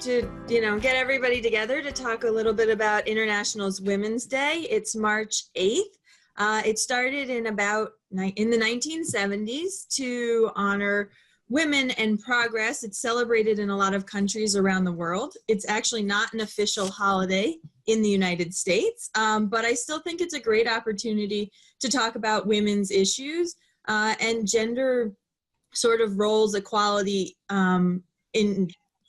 to, get everybody together to talk a little bit about International Women's Day. It's March 8th. It started in the 1970s to honor women and progress. It's celebrated in a lot of countries around the world. It's actually not an official holiday in the United States, but I still think it's a great opportunity to talk about women's issues and gender sort of roles, equality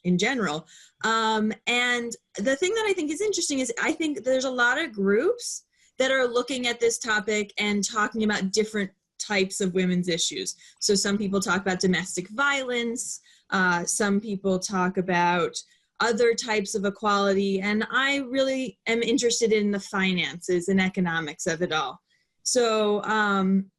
in general. And the thing that I think is interesting is I think there's a lot of groups that are looking at this topic and talking about different types of women's issues. So some people talk about domestic violence, some people talk about other types of equality, and I really am interested in the finances and economics of it all. So,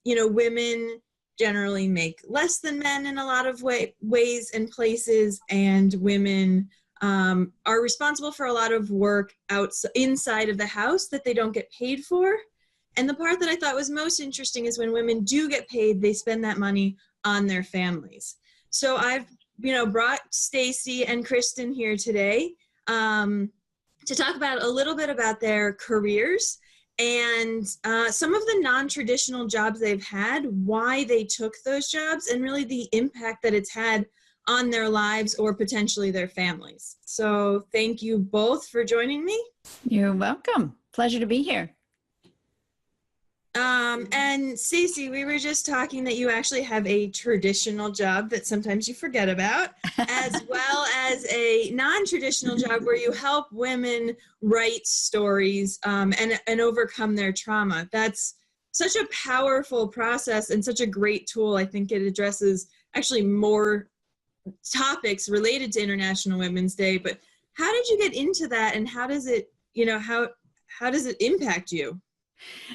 women generally make less than men in a lot of ways and places, and women are responsible for a lot of work inside of the house that they don't get paid for. And the part that I thought was most interesting is when women do get paid, they spend that money on their families. So I've, brought Stacy and Kristen here today to talk about a little bit about their careers and some of the non-traditional jobs they've had, why they took those jobs, and really the impact that it's had on their lives or potentially their families. So thank you both for joining me. You're welcome. Pleasure to be here. And Stacey, we were just talking that you actually have a traditional job that sometimes you forget about, as well as a non-traditional job where you help women write stories and overcome their trauma. That's such a powerful process and such a great tool. I think it addresses actually more topics related to International Women's Day. But how did you get into that, and how does it, how does it impact you?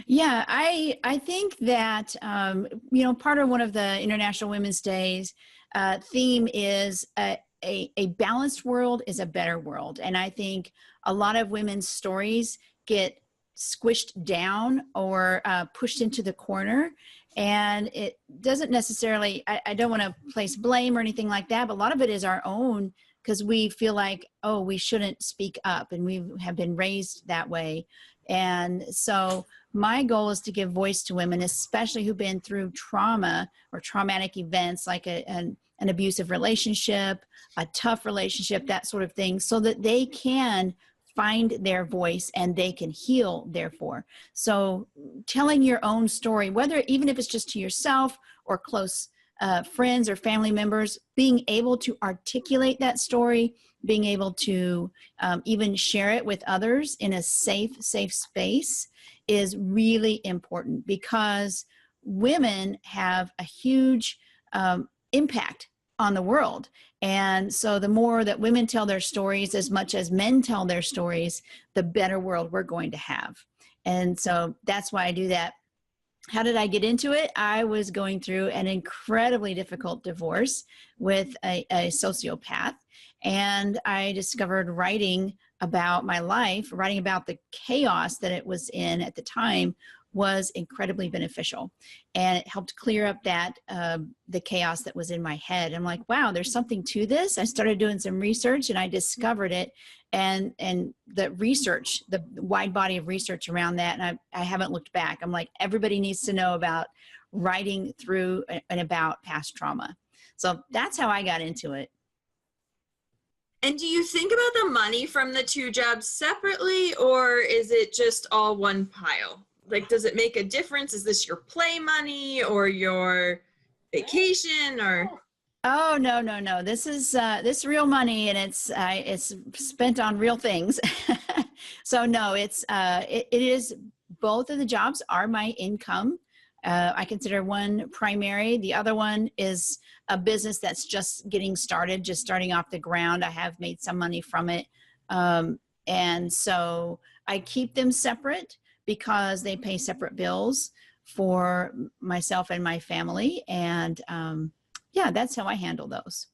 Yeah, I think that, part of one of the International Women's Days theme is a balanced world is a better world. And I think a lot of women's stories get squished down or pushed into the corner. And it doesn't necessarily, I don't want to place blame or anything like that, but a lot of it is our own, because we feel like, oh, we shouldn't speak up, and we have been raised that way. And so my goal is to give voice to women, especially who've been through trauma or traumatic events like an abusive relationship, a tough relationship, that sort of thing, so that they can find their voice and they can heal, therefore. So telling your own story, even if it's just to yourself or close friends or family members, being able to articulate that story, being able to even share it with others in a safe space is really important, because women have a huge impact on the world. And so the more that women tell their stories as much as men tell their stories, the better world we're going to have. And so that's why I do that. How did I get into it? I was going through an incredibly difficult divorce with a sociopath. And I discovered writing about my life, writing about the chaos that it was in at the time, was incredibly beneficial. And it helped clear up that the chaos that was in my head. I'm like, wow, there's something to this. I started doing some research and I discovered it. And the research, the wide body of research around that, and I haven't looked back. I'm like, everybody needs to know about writing through and about past trauma. So that's how I got into it. And do you think about the money from the two jobs separately, or is it just all one pile? Like, does it make a difference? Is this your play money or your vacation or? Oh, no. This is real money, and it's spent on real things. So no, it is, both of the jobs are my income. I consider one primary. The other one is a business that's just getting started, just starting off the ground. I have made some money from it. And so I keep them separate because they pay separate bills for myself and my family. And yeah, that's how I handle those.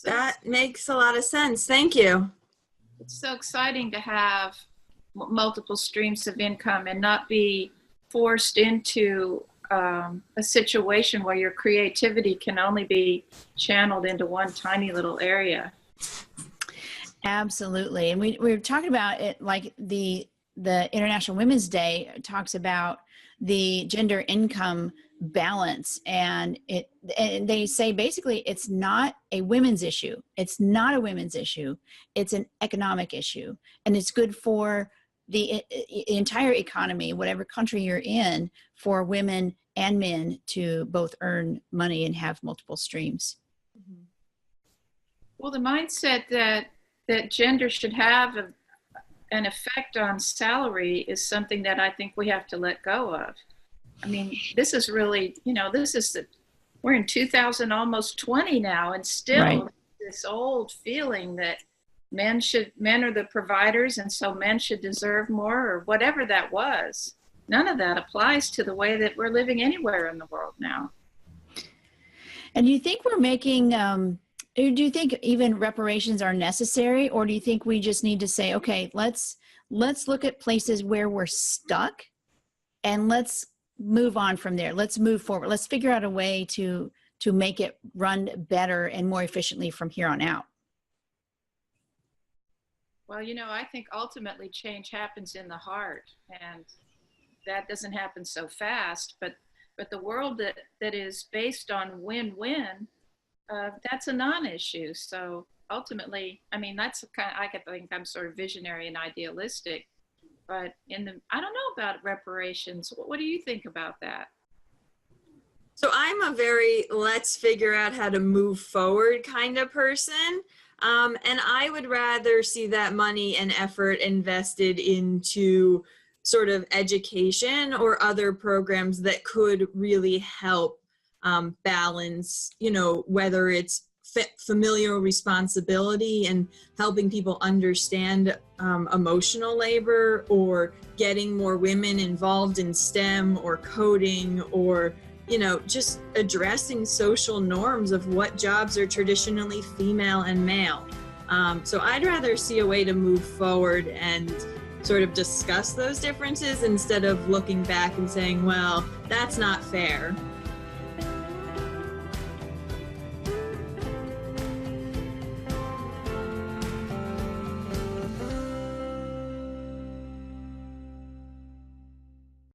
That makes a lot of sense. Thank you. It's so exciting to have multiple streams of income and not be forced into a situation where your creativity can only be channeled into one tiny little area. Absolutely. And we're talking about it, like the International Women's Day talks about the gender income balance, and they say basically it's not a women's issue. It's not a women's issue. It's an economic issue, and it's good for the entire economy, whatever country you're in, for women and men to both earn money and have multiple streams. Well, the mindset that gender should have an effect on salary is something that I think we have to let go of. I mean, this is really, we're in 2000, almost 20 now, and still Right. This old feeling that men are the providers, and so men should deserve more, or whatever that was. None of that applies to the way that we're living anywhere in the world now. And do you think we're making, do you think even reparations are necessary, or do you think we just need to say, okay, let's look at places where we're stuck and let's move on from there. Let's move forward. Let's figure out a way to make it run better and more efficiently from here on out. Well, I think ultimately change happens in the heart, and that doesn't happen so fast, but the world that is based on win-win, that's a non-issue. So ultimately, I mean, that's I think I'm sort of visionary and idealistic, but I don't know about reparations. What do you think about that? So I'm a very let's figure out how to move forward kind of person. And I would rather see that money and effort invested into sort of education or other programs that could really help balance, whether it's familial responsibility and helping people understand emotional labor, or getting more women involved in STEM or coding, or just addressing social norms of what jobs are traditionally female and male. So I'd rather see a way to move forward and sort of discuss those differences instead of looking back and saying, well, that's not fair.